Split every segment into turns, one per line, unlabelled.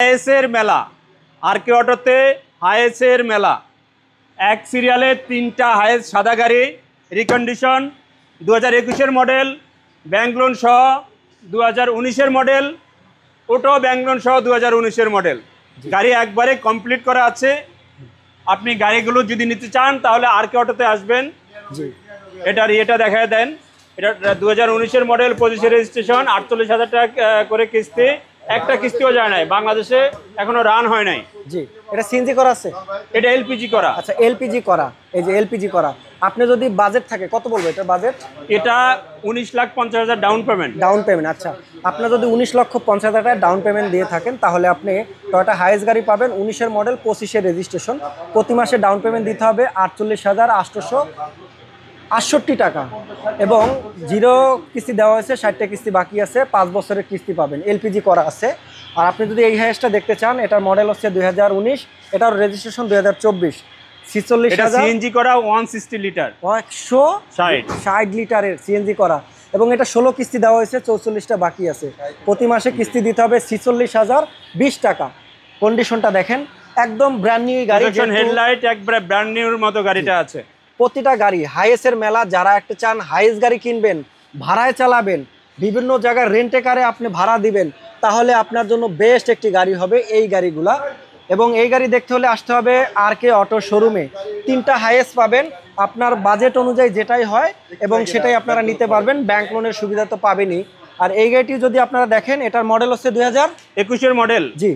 হায়েসের মেলা, আর কে অটোতে হায়েসের মেলা। এক সিরিয়ালে 3টা হায়েস সাদা গাড়ি, রিকন্ডিশন, 2021-এর মডেল, ব্যাংক লোন সহ 2019-এর মডেল, ওটাও ব্যাংক লোন সহ 2019-এর মডেল। গাড়ি একবারে কমপ্লিট করা আছে। আপনি গাড়িগুলো যদি নিতে চান তাহলে আর কে অটোতে আসবেন। এটার ইয়েটা দেখায় দেন। এটা 2019-এর মডেল, 25-এর রেজিস্ট্রেশন, 48,000 টাকা করে কিস্তি। একটা কিস্তিও যায় নাই, বাংলাদেশে এখনো রান হয় নাই।
জি, এটা সিএনজি করা আছে,
এটা এলপিজি করা।
আচ্ছা এলপিজি করা, এই যে এলপিজি করা। আপনি যদি বাজেট থাকে কত বলবো এটা বাজেট?
এটা 19,50,000 ডাউন পেমেন্ট।
ডাউন পেমেন্ট, আচ্ছা আপনার যদি 19,50,000 টাকা ডাউন পেমেন্ট দিয়ে থাকেন তাহলে আপনি টয়োটা হাইয়েস্ট গাড়ি পাবেন। 19-এর মডেল, 25-এর রেজিস্ট্রেশন। প্রতি মাসে ডাউন পেমেন্ট দিতে হবে 48,868 টাকা এবং 0 কিস্তি দেওয়া হয়েছে, 60টা কিস্তি বাকি আছে, 5 বছরের কিস্তি পাবেন। এলপিজি করা আছে। আর আপনি যদি এই হাইয়েস্টটা দেখতে চান, এটার মডেল হচ্ছে 2019, এটার রেজিস্ট্রেশন 2024। 46,000
সিএনজি করা, 160 লিটার,
160 লিটারের সিএনজি করা এবং এটা 16 কিস্তি দেওয়া হয়েছে, 44টা বাকি আছে। প্রতি মাসে কিস্তি দিতে হবে 46,020 টাকা। কন্ডিশনটা দেখেন, একদম ব্র্যান্ড নিউ গাড়ি।
হেডলাইট একবারে ব্র্যান্ড নিউর মতো গাড়িটা আছে।
প্রতিটা গাড়ি হাইয়েস্টের মেলা, যারা একটা চান হাইয়েস্ট গাড়ি কিনবেন, ভাড়ায় চালাবেন, বিভিন্ন জায়গায় রেন্টে কারে আপনি ভাড়া দিবেন, তাহলে আপনার জন্য বেস্ট একটি গাড়ি হবে এই গাড়িগুলা। এবং এই গাড়ি দেখতে হলে আসতে হবে আর কে অটো শোরুমে। 3টা হাইয়েস্ট পাবেন, আপনার বাজেট অনুযায়ী যেটাই হয় এবং সেটাই আপনারা নিতে পারবেন। ব্যাংক লোনের সুবিধা তো পাবেনই। আর এই গাড়িটি যদি আপনারা দেখেন, এটার মডেল হচ্ছে
2021-এর মডেল।
জি,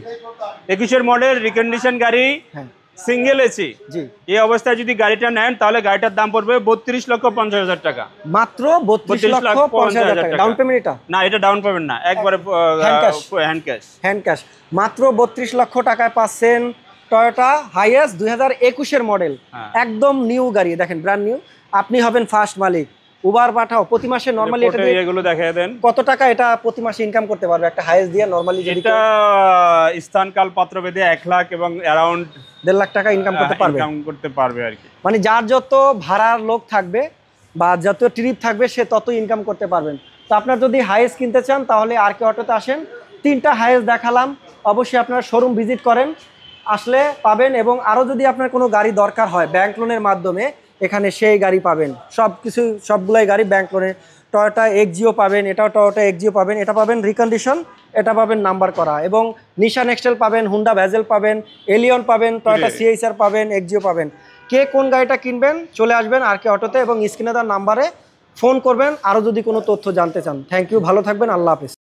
21-এর মডেল, রিকন্ডিশন গাড়ি,
হ্যাঁ
সিঙ্গেল এসি।
জি,
এই অবস্থায় যদি গাড়িটা নেন তাহলে গাড়িটার দাম পড়বে 32,50,000 টাকা।
মাত্র 32,50,000 টাকা ডাউন পেমেন্ট। এটা
না, এটা ডাউন পেমেন্ট না, একবারে হ্যান্ড ক্যাশ।
মাত্র 32 লক্ষ টাকায় পাচ্ছেন টয়োটা হাইয়েস্ট 2021-এর মডেল। একদম নিউ গাড়ি, দেখেন ব্র্যান্ড নিউ। আপনি হবেন ফার্স্ট মালিক। উবার পাঠাও প্রতি মাসে নরমালি এটা দিয়ে
এগুলো দেখায় দেন
কত টাকা এটা প্রতি মাসে ইনকাম করতে পারবে একটা হাইয়েস্ট দিয়ে নরমালি?
এটা স্থানকাল পাত্রভেদে 1 লাখ এবং অ্যারাউন্ড
1.5 লাখ টাকা ইনকাম করতে পারবে
আর কি।
মানে যার যত ভাড়ার লোক থাকবে বা যত ট্রিপ থাকবে সে তত ইনকাম করতে পারবেন। তো আপনার যদি হাইয়েস্ট কিনতে চান তাহলে আর কে অটোতে আসেন। 3টা হাইয়েস্ট দেখালাম, অবশ্যই আপনার শোরুম ভিজিট করেন, আসলে পাবেন। এবং আরও যদি আপনার কোনো গাড়ি দরকার হয় ব্যাংক লোনের মাধ্যমে, এখানে সেই গাড়ি পাবেন। সবগুলাই গাড়ি ব্যাংক লোনে। টয়োটা এক্সিও পাবেন, এটাও টয়োটা এক্সিও পাবেন, এটা পাবেন রিকন্ডিশন, এটা পাবেন নাম্বার করা। এবং নিশান এক্সটেল পাবেন, হুন্ডা ভ্যাজেল পাবেন, এলিয়ন পাবেন, টয়োটা সিএইচআর পাবেন, এক্সিও পাবেন। কে কোন গাড়িটা কিনবেন চলে আসবেন আর কে অটোতে এবং স্ক্রিনে দেওয়া নাম্বারে ফোন করবেন আরও যদি কোনো তথ্য জানতে চান। থ্যাংক ইউ, ভালো থাকবেন, আল্লাহ হাফেজ।